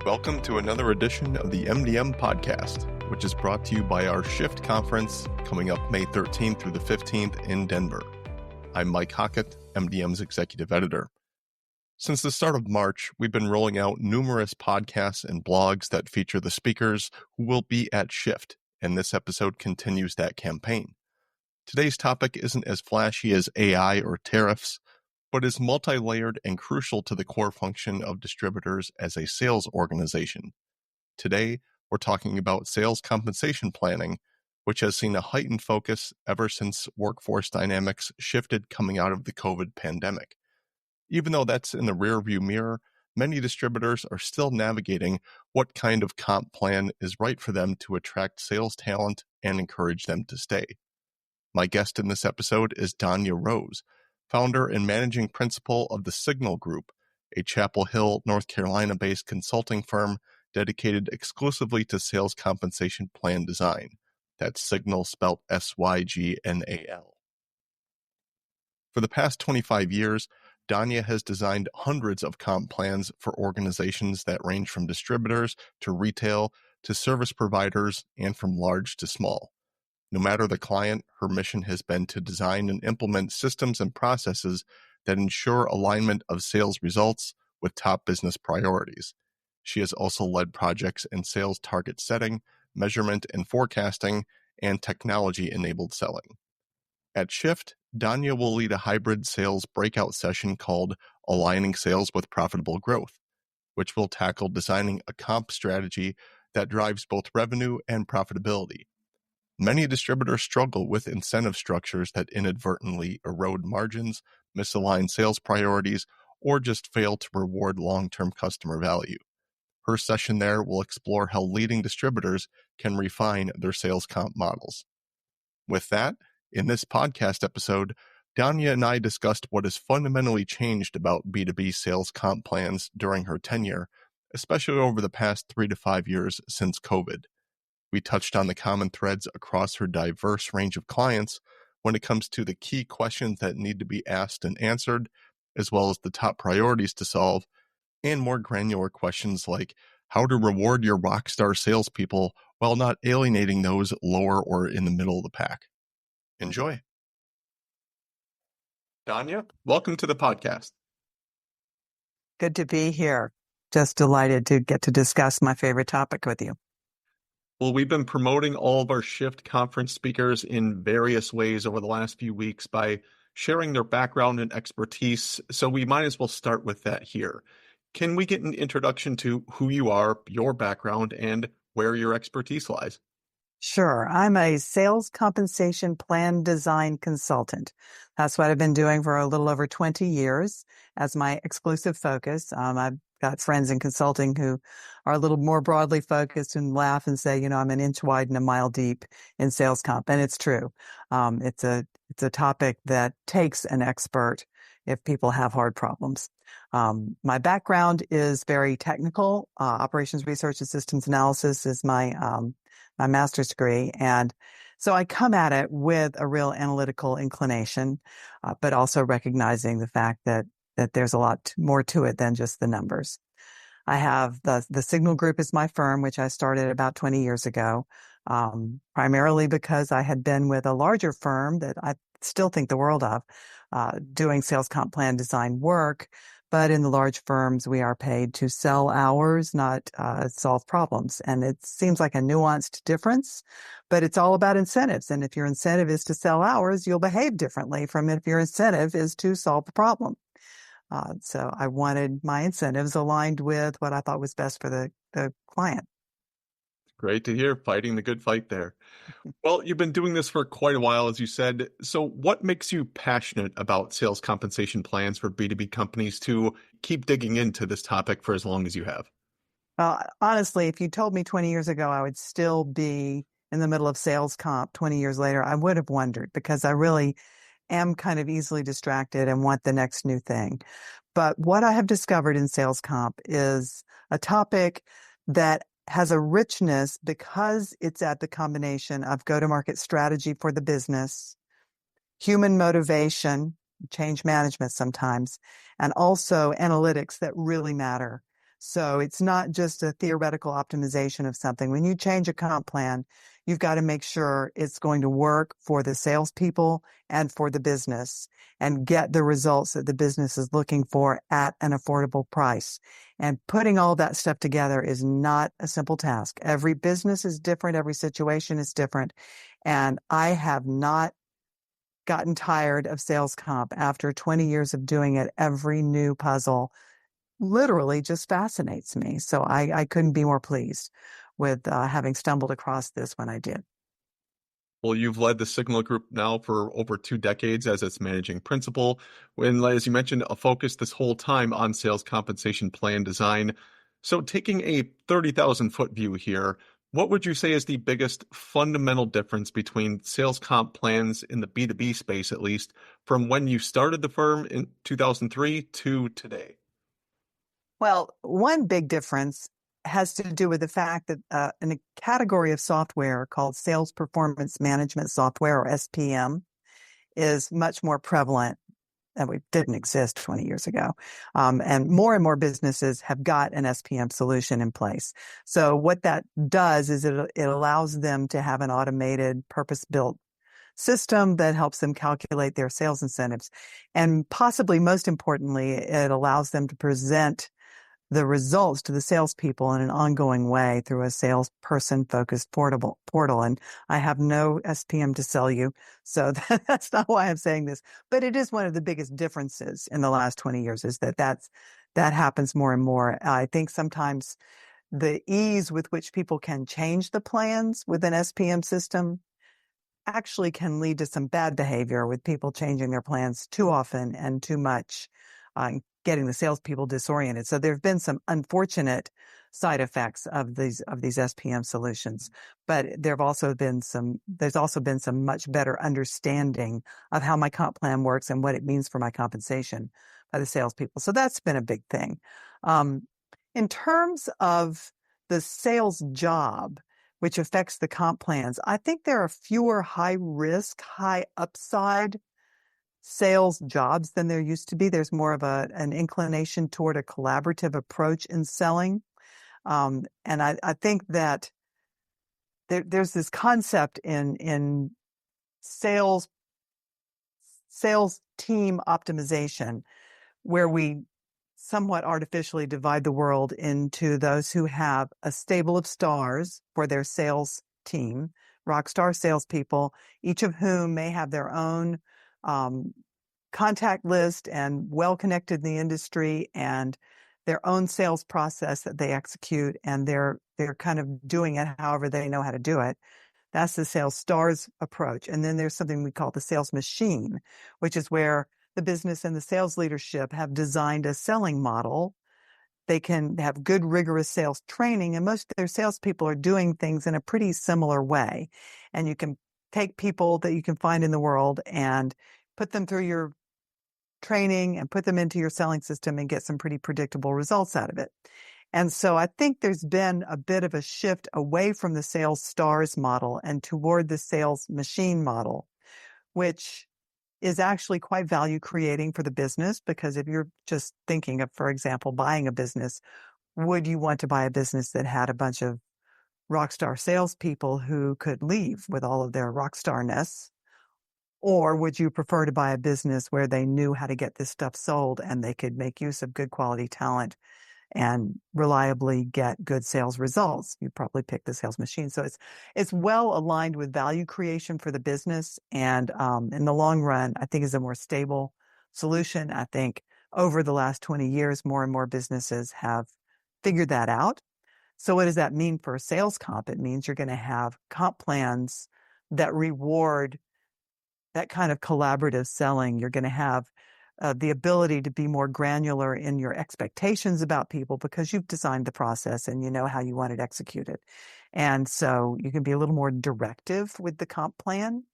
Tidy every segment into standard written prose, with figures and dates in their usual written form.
Welcome to another edition of the MDM podcast, which is brought to you by our Shift conference coming up May 13th through the 15th in Denver. I'm Mike Hockett, MDM's executive editor. Since the start of March, we've been rolling out numerous podcasts and blogs that feature the speakers who will be at Shift, and this episode continues that campaign. Today's topic isn't as flashy as AI or tariffs, but is multi-layered and crucial to the core function of distributors as a sales organization. Today, we're talking about sales compensation planning, which has seen a heightened focus ever since workforce dynamics shifted coming out of the COVID pandemic. Even though that's in the rearview mirror, many distributors are still navigating what kind of comp plan is right for them to attract sales talent and encourage them to stay. My guest in this episode is Donya Rose, founder and managing principal of the Signal Group, a Chapel Hill, North Carolina-based consulting firm dedicated exclusively to sales compensation plan design. That's Signal spelled S-Y-G-N-A-L. For the past 25 years, Donya has designed hundreds of comp plans for organizations that range from distributors to retail to service providers and from large to small. No matter the client, her mission has been to design and implement systems and processes that ensure alignment of sales results with top business priorities. She has also led projects in sales target setting, measurement and forecasting, and technology-enabled selling. At Shift, Donya will lead a hybrid sales breakout session called Aligning Sales with Profitable Growth, which will tackle designing a comp strategy that drives both revenue and profitability. Many distributors struggle with incentive structures that inadvertently erode margins, misalign sales priorities, or just fail to reward long-term customer value. Her session there will explore how leading distributors can refine their sales comp models. With that, in this podcast episode, Donya and I discussed what has fundamentally changed about B2B sales comp plans during her tenure, especially over the past 3 to 5 years since COVID. We touched on the common threads across her diverse range of clients when it comes to the key questions that need to be asked and answered, as well as the top priorities to solve, and more granular questions like how to reward your rockstar salespeople while not alienating those lower or in the middle of the pack. Enjoy. Donya, welcome to the podcast. Good to be here. Just delighted to get to discuss my favorite topic with you. Well, we've been promoting all of our Shift conference speakers in various ways over the last few weeks by sharing their background and expertise, so we might as well start with that here. Can we get an introduction to who you are, your background, and where your expertise lies? Sure. I'm a sales compensation plan design consultant. That's what I've been doing for a little over 20 years as my exclusive focus. I've got friends in consulting who are a little more broadly focused and laugh and say, I'm an inch wide and a mile deep in sales comp. And it's true. It's a topic that takes an expert if people have hard problems. My background is very technical. Operations research and systems analysis is my master's degree. And so I come at it with a real analytical inclination, but also recognizing the fact that there's a lot more to it than just the numbers. I have the Signal Group is my firm, which I started about 20 years ago, primarily because I had been with a larger firm that I still think the world of, doing sales comp plan design work. But in the large firms, we are paid to sell hours, not solve problems. And it seems like a nuanced difference, but it's all about incentives. And if your incentive is to sell hours, you'll behave differently from if your incentive is to solve a problem. So I wanted my incentives aligned with what I thought was best for the client. Great to hear. Fighting the good fight there. Well, you've been doing this for quite a while, as you said. So what makes you passionate about sales compensation plans for B2B companies to keep digging into this topic for as long as you have? Well, honestly, if you told me 20 years ago I would still be in the middle of sales comp 20 years later, I would have wondered, because I really am kind of easily distracted and want the next new thing. But what I have discovered in sales comp is a topic that has a richness because it's at the combination of go-to-market strategy for the business, human motivation, change management sometimes, and also analytics that really matter. So it's not just a theoretical optimization of something. When you change a comp plan, you've got to make sure it's going to work for the salespeople and for the business and get the results that the business is looking for at an affordable price. And putting all that stuff together is not a simple task. Every business is different. Every situation is different. And I have not gotten tired of sales comp after 20 years of doing it. Every new puzzle literally just fascinates me. So I couldn't be more pleased with having stumbled across this when I did. Well, you've led the Signal Group now for over 2 decades as its managing principal. When, as you mentioned, a focus this whole time on sales compensation plan design. So, taking a 30,000-foot view here, what would you say is the biggest fundamental difference between sales comp plans in the B2B space, at least, from when you started the firm in 2003 to today? Well, one big difference has to do with the fact that in a category of software called Sales Performance Management Software, or SPM, is much more prevalent and we didn't exist 20 years ago. And more businesses have got an SPM solution in place. So what that does is it allows them to have an automated, purpose-built system that helps them calculate their sales incentives. And possibly most importantly, it allows them to present the results to the salespeople in an ongoing way through a salesperson-focused portal. And I have no SPM to sell you, so that's not why I'm saying this. But it is one of the biggest differences in the last 20 years is that happens more and more. I think sometimes the ease with which people can change the plans with an SPM system actually can lead to some bad behavior with people changing their plans too often and too much, getting the salespeople disoriented. So there have been some unfortunate side effects of these SPM solutions, but there's also been some much better understanding of how my comp plan works and what it means for my compensation by the salespeople. So that's been a big thing. In terms of the sales job, which affects the comp plans, I think there are fewer high risk, high upside sales jobs than there used to be. There's more of an inclination toward a collaborative approach in selling. And I think that there's this concept in sales team optimization where we somewhat artificially divide the world into those who have a stable of stars for their sales team, rock star salespeople, each of whom may have their own contact list and well connected in the industry and their own sales process that they execute, and they're kind of doing it however they know how to do it. That's the sales stars approach. And then there's something we call the sales machine, which is where the business and the sales leadership have designed a selling model. They can have good, rigorous sales training, and most of their salespeople are doing things in a pretty similar way. And you can take people that you can find in the world and put them through your training and put them into your selling system and get some pretty predictable results out of it. And so I think there's been a bit of a shift away from the sales stars model and toward the sales machine model, which is actually quite value creating for the business, because if you're just thinking of, for example, buying a business, would you want to buy a business that had a bunch of rock star salespeople who could leave with all of their rock starness? Or would you prefer to buy a business where they knew how to get this stuff sold and they could make use of good quality talent and reliably get good sales results? You probably pick the sales machine. So it's well aligned with value creation for the business. And in the long run, I think is a more stable solution. I think over the last 20 years, more and more businesses have figured that out. So what does that mean for sales comp? It means you're going to have comp plans that reward that kind of collaborative selling. You're going to have the ability to be more granular in your expectations about people because you've designed the process and you know how you want it executed. And so you can be a little more directive with the comp plan.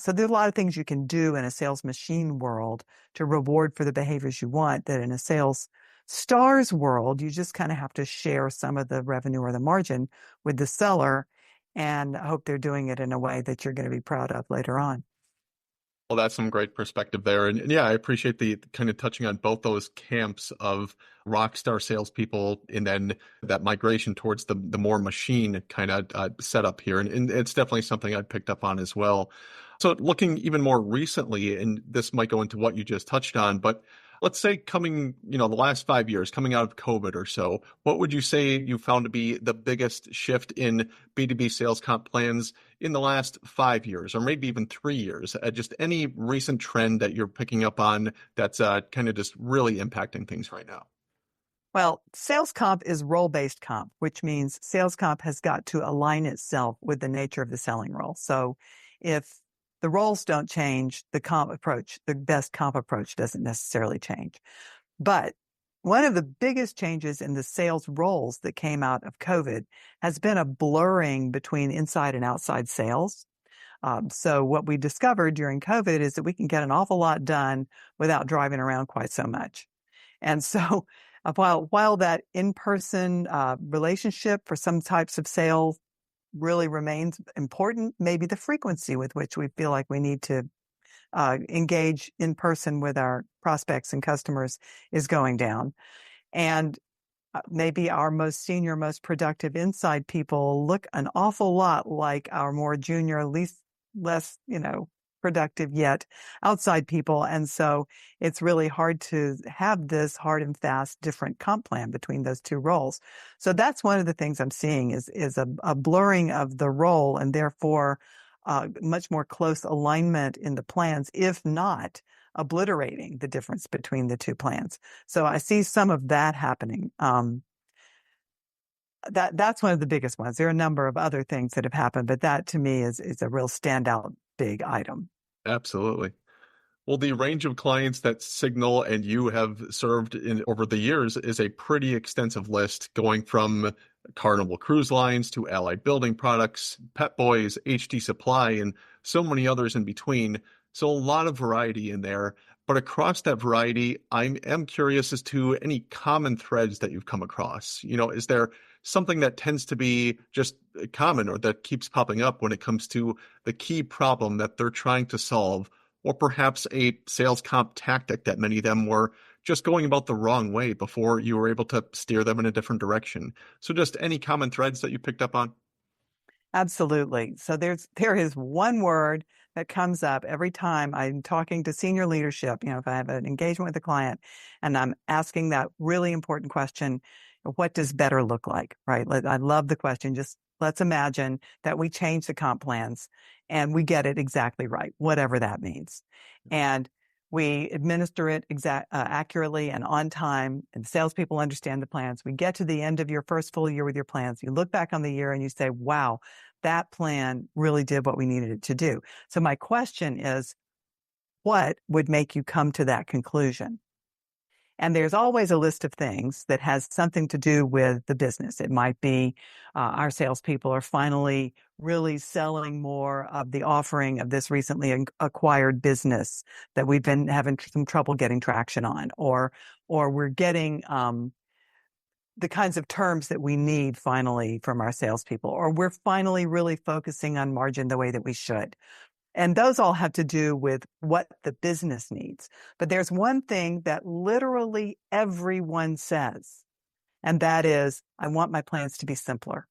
So there are a lot of things you can do in a sales machine world to reward for the behaviors you want that in a sales stars world, you just kind of have to share some of the revenue or the margin with the seller and hope they're doing it in a way that you're going to be proud of later on. Well, that's some great perspective there. And yeah, I appreciate the kind of touching on both those camps of rock star salespeople and then that migration towards the more machine kind of setup here. And it's definitely something I picked up on as well. So looking even more recently, and this might go into what you just touched on, but let's say coming, the last 5 years, coming out of COVID or so, what would you say you found to be the biggest shift in B2B sales comp plans in the last 5 years, or maybe even 3 years? Just any recent trend that you're picking up on that's kind of just really impacting things right now? Well, sales comp is role-based comp, which means sales comp has got to align itself with the nature of the selling role. So if the roles don't change, the best comp approach doesn't necessarily change. But one of the biggest changes in the sales roles that came out of COVID has been a blurring between inside and outside sales. So what we discovered during COVID is that we can get an awful lot done without driving around quite so much. And so while that in-person relationship for some types of sales really remains important, maybe the frequency with which we feel like we need to engage in person with our prospects and customers is going down. And maybe our most senior, most productive inside people look an awful lot like our more junior, less, productive yet outside people. And so it's really hard to have this hard and fast different comp plan between those two roles. So that's one of the things I'm seeing is a blurring of the role and therefore much more close alignment in the plans, if not obliterating the difference between the two plans. So I see some of that happening. That's one of the biggest ones. There are a number of other things that have happened, but that to me is a real standout big item. Absolutely. Well, the range of clients that Signal and you have served in over the years is a pretty extensive list, going from Carnival Cruise Lines to Allied Building Products, Pet Boys, HD Supply, and so many others in between. So a lot of variety in there. But across that variety, I am curious as to any common threads that you've come across. Is there something that tends to be just common or that keeps popping up when it comes to the key problem that they're trying to solve? Or perhaps a sales comp tactic that many of them were just going about the wrong way before you were able to steer them in a different direction. So just any common threads that you picked up on? Absolutely. So there is one word that comes up every time I'm talking to senior leadership, if I have an engagement with a client and I'm asking that really important question, what does better look like, right? I love the question. Just let's imagine that we change the comp plans and we get it exactly right, whatever that means. And we administer it accurately and on time, and salespeople understand the plans. We get to the end of your first full year with your plans. You look back on the year and you say, wow, that plan really did what we needed it to do. So my question is, what would make you come to that conclusion? And there's always a list of things that has something to do with the business. It might be our salespeople are finally really selling more of the offering of this recently acquired business that we've been having some trouble getting traction on, or we're getting the kinds of terms that we need finally from our salespeople, or we're finally really focusing on margin the way that we should. And those all have to do with what the business needs. But there's one thing that literally everyone says, and that is, I want my plans to be simpler.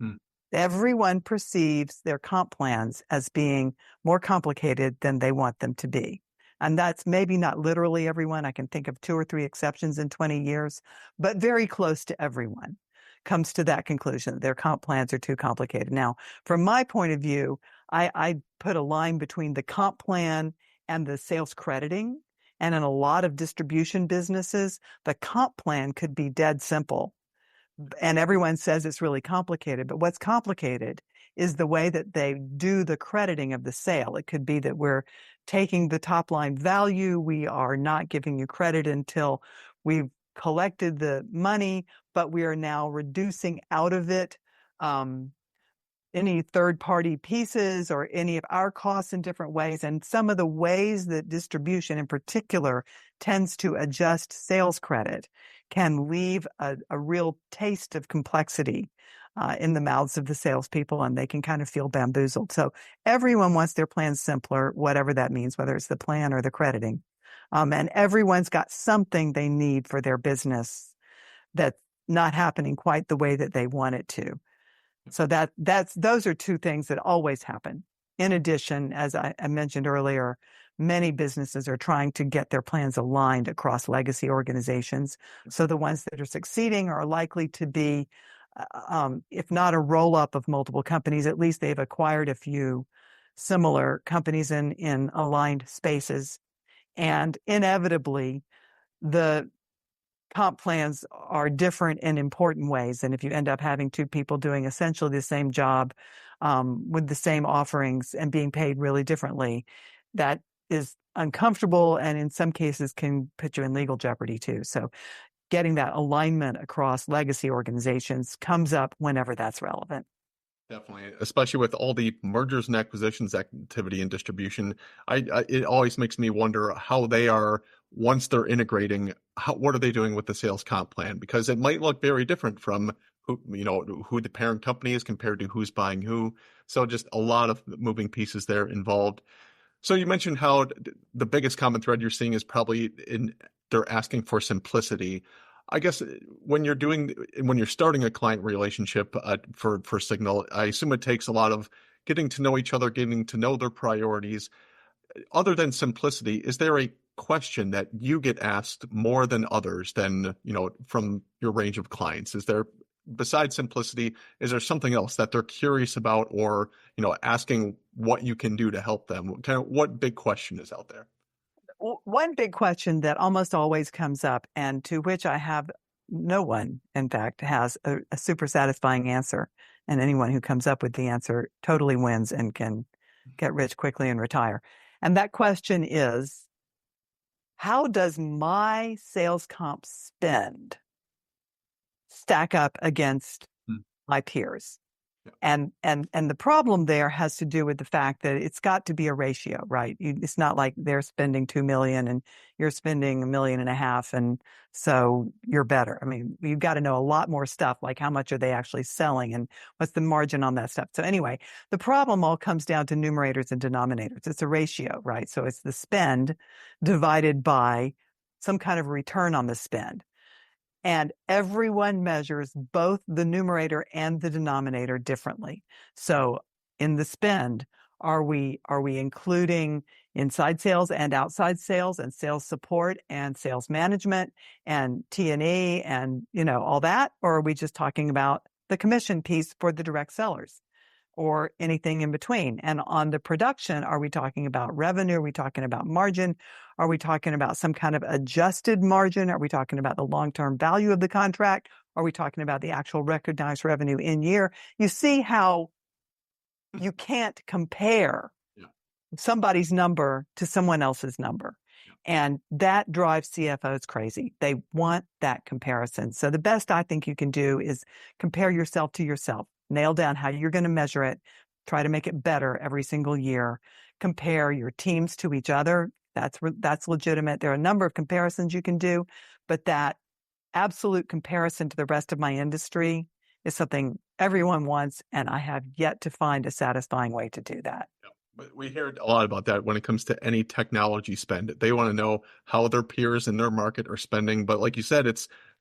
Hmm. Everyone perceives their comp plans as being more complicated than they want them to be. And that's maybe not literally everyone. I can think of 2 or 3 exceptions in 20 years, but very close to everyone comes to that conclusion that their comp plans are too complicated. Now, from my point of view, I put a line between the comp plan and the sales crediting. And in a lot of distribution businesses, the comp plan could be dead simple. And everyone says it's really complicated. But what's complicated is the way that they do the crediting of the sale. It could be that we're taking the top line value. We are not giving you credit until we've collected the money, but we are now reducing out of it any third-party pieces or any of our costs in different ways. And some of the ways that distribution in particular tends to adjust sales credit can leave a real taste of complexity in the mouths of the salespeople, and they can kind of feel bamboozled. So everyone wants their plans simpler, whatever that means, whether it's the plan or the crediting. And everyone's got something they need for their business that's not happening quite the way that they want it to. So those are two things that always happen. In addition, as I mentioned earlier, many businesses are trying to get their plans aligned across legacy organizations. So the ones that are succeeding are likely to be, if not a roll-up of multiple companies, at least they've acquired a few similar companies in aligned spaces. And inevitably, the comp plans are different in important ways. And if you end up having two people doing essentially the same job with the same offerings and being paid really differently, that is uncomfortable and in some cases can put you in legal jeopardy too. So getting that alignment across legacy organizations comes up whenever that's relevant. Definitely, especially with all the mergers and acquisitions activity and distribution. It always makes me wonder how they are, once they're integrating, what are they doing with the sales comp plan? Because it might look very different from who the parent company is compared to who's buying who. So just a lot of moving pieces there involved. So you mentioned how the biggest common thread you're seeing is probably they're asking for simplicity. I guess when you're starting a client relationship for Signal, I assume it takes a lot of getting to know each other, getting to know their priorities. Other than simplicity, is there a question that you get asked more than others from your range of clients? Is there, besides simplicity, is there something else that they're curious about or, asking what you can do to help them? What big question is out there? One big question that almost always comes up, and to which I have no one, in fact, has a super satisfying answer, and anyone who comes up with the answer totally wins and can get rich quickly and retire. And that question is, how does my sales comp spend stack up against my peers? And the problem there has to do with the fact that it's got to be a ratio, right? It's not like they're spending 2 million and you're spending 1.5 million, and so you're better. I mean, you've got to know a lot more stuff, like how much are they actually selling and what's the margin on that stuff. So anyway, the problem all comes down to numerators and denominators. It's a ratio, right? So it's the spend divided by some kind of return on the spend. And everyone measures both the numerator and the denominator differently. So in the spend, are we including inside sales and outside sales and sales support and sales management and T&E and all that? Or are we just talking about the commission piece for the direct sellers? Or anything in between? And on the production, are we talking about revenue? Are we talking about margin? Are we talking about some kind of adjusted margin? Are we talking about the long-term value of the contract? Are we talking about the actual recognized revenue in year? You see how you can't compare somebody's number to someone else's number. And that drives CFOs crazy. They want that comparison. So the best I think you can do is compare yourself to yourself. Nail down how you're going to measure it. Try to make it better every single year. Compare your teams to each other. That's legitimate. There are a number of comparisons you can do, but that absolute comparison to the rest of my industry is something everyone wants, and I have yet to find a satisfying way to do that. We hear a lot about that when it comes to any technology spend. They want to know how their peers in their market are spending. But like you said,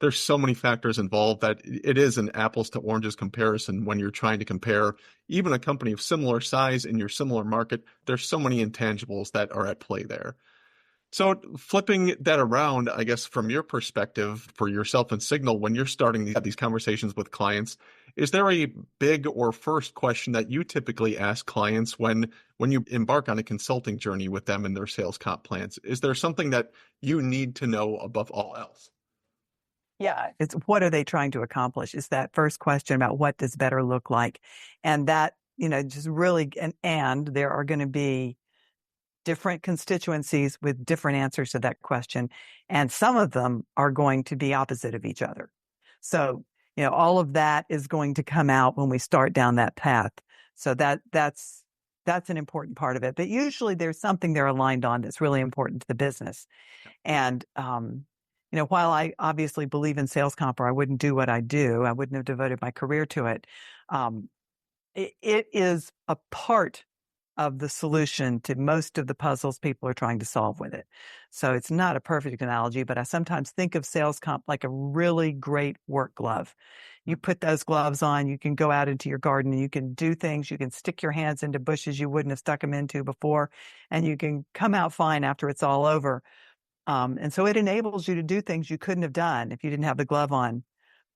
there's so many factors involved that it is an apples to oranges comparison when you're trying to compare even a company of similar size in your similar market. There's so many intangibles that are at play there. So flipping that around, I guess, from your perspective for yourself and Signal, when you're starting these conversations with clients, is there a big or first question that you typically ask clients when you embark on a consulting journey with them and their sales comp plans? Is there something that you need to know above all else? Yeah, it's what are they trying to accomplish? Is that first question about what does better look like? And that, just really, and there are going to be different constituencies with different answers to that question. And some of them are going to be opposite of each other. So, all of that is going to come out when we start down that path. So that's an important part of it. But usually there's something they're aligned on that's really important to the business. And, while I obviously believe in sales comp, or I wouldn't do what I do, I wouldn't have devoted my career to it. It is a part of the solution to most of the puzzles people are trying to solve with it. So it's not a perfect analogy, but I sometimes think of sales comp like a really great work glove. You put those gloves on, you can go out into your garden, you can do things, you can stick your hands into bushes you wouldn't have stuck them into before, and you can come out fine after it's all over. And so it enables you to do things you couldn't have done if you didn't have the glove on,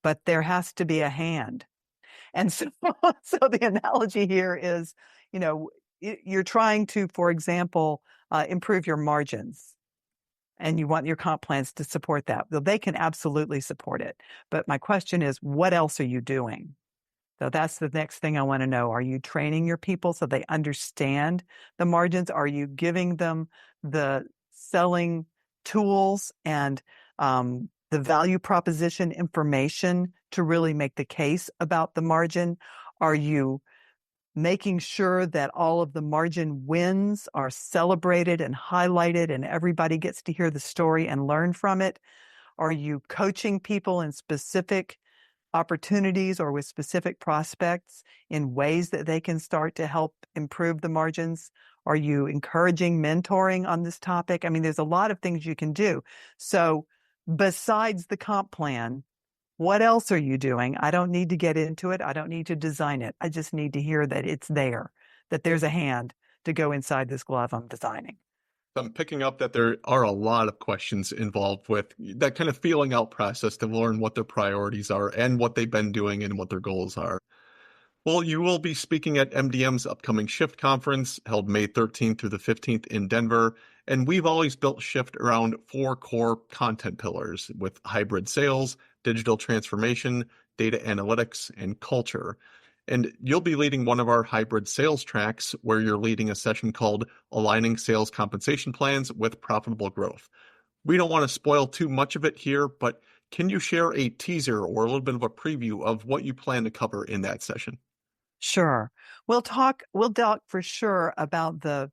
but there has to be a hand. And so, so the analogy here is, you're trying to, for example, improve your margins, and you want your comp plans to support that. Well, they can absolutely support it. But my question is, what else are you doing? So that's the next thing I want to know. Are you training your people so they understand the margins? Are you giving them the selling tools and the value proposition information to really make the case about the margin? Are you making sure that all of the margin wins are celebrated and highlighted and everybody gets to hear the story and learn from it? Are you coaching people in specific opportunities or with specific prospects in ways that they can start to help improve the margins? Are you encouraging mentoring on this topic? I mean, there's a lot of things you can do. So besides the comp plan, what else are you doing? I don't need to get into it. I don't need to design it. I just need to hear that it's there, that there's a hand to go inside this glove I'm designing. I'm picking up that there are a lot of questions involved with that kind of feeling out process to learn what their priorities are and what they've been doing and what their goals are. Well, you will be speaking at MDM's upcoming Shift conference held May 13th through the 15th in Denver. And we've always built Shift around 4 core content pillars with hybrid sales, digital transformation, data analytics, and culture. And you'll be leading one of our hybrid sales tracks where you're leading a session called Aligning Sales Compensation Plans with Profitable Growth. We don't want to spoil too much of it here, but can you share a teaser or a little bit of a preview of what you plan to cover in that session? Sure. We'll talk for sure about the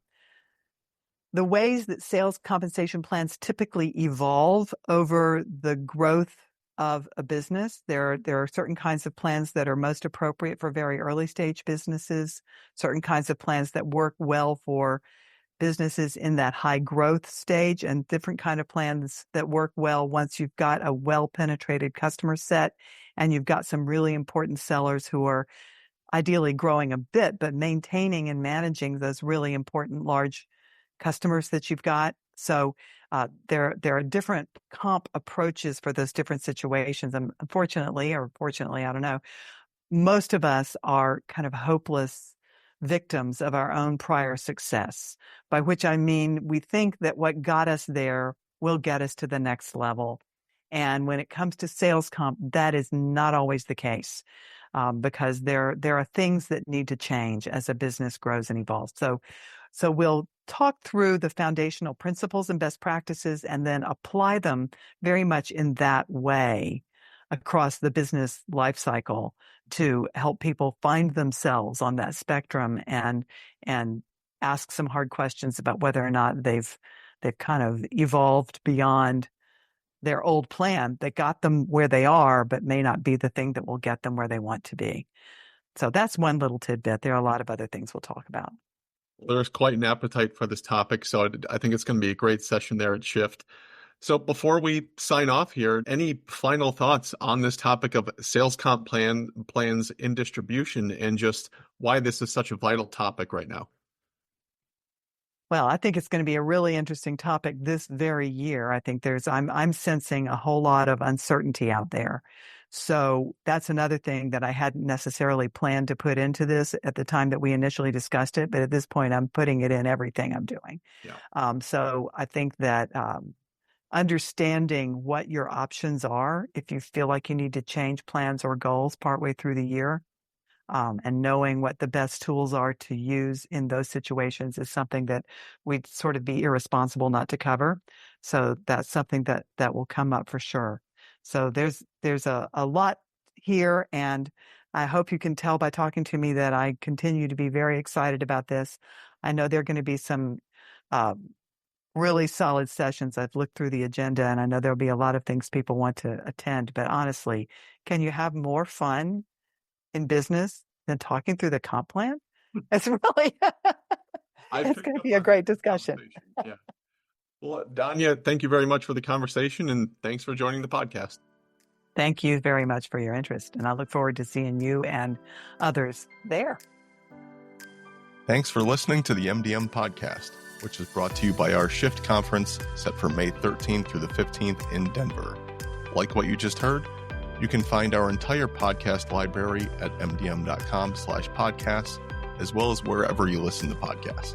ways that sales compensation plans typically evolve over the growth of a business. There are certain kinds of plans that are most appropriate for very early stage businesses, certain kinds of plans that work well for businesses in that high growth stage, and different kind of plans that work well once you've got a well penetrated customer set and you've got some really important sellers who are ideally growing a bit, but maintaining and managing those really important large customers that you've got. So there are different comp approaches for those different situations. And unfortunately, or fortunately, I don't know, most of us are kind of hopeless victims of our own prior success, by which I mean we think that what got us there will get us to the next level. And when it comes to sales comp, that is not always the case. Because there are things that need to change as a business grows and evolves. So we'll talk through the foundational principles and best practices and then apply them very much in that way across the business life cycle to help people find themselves on that spectrum and ask some hard questions about whether or not they've kind of evolved beyond their old plan that got them where they are, but may not be the thing that will get them where they want to be. So that's one little tidbit. There are a lot of other things we'll talk about. There's quite an appetite for this topic, so I think it's going to be a great session there at Shift. So before we sign off here, any final thoughts on this topic of sales comp plans in distribution and just why this is such a vital topic right now? Well, I think it's going to be a really interesting topic this very year. I think I'm sensing a whole lot of uncertainty out there. So that's another thing that I hadn't necessarily planned to put into this at the time that we initially discussed it. But at this point, I'm putting it in everything I'm doing. Yeah. So I think that understanding what your options are, if you feel like you need to change plans or goals partway through the year, and knowing what the best tools are to use in those situations is something that we'd sort of be irresponsible not to cover. So that's something that will come up for sure. So there's a lot here, and I hope you can tell by talking to me that I continue to be very excited about this. I know there are going to be some really solid sessions. I've looked through the agenda and I know there'll be a lot of things people want to attend, but honestly, can you have more fun in business than talking through the comp plan? It's really, it's going to be a great discussion. Yeah. Well, Donya, thank you very much for the conversation and thanks for joining the podcast. Thank you very much for your interest. And I look forward to seeing you and others there. Thanks for listening to the MDM podcast, which is brought to you by our Shift conference set for May 13th through the 15th in Denver. Like what you just heard? You can find our entire podcast library at mdm.com/podcasts, as well as wherever you listen to podcasts.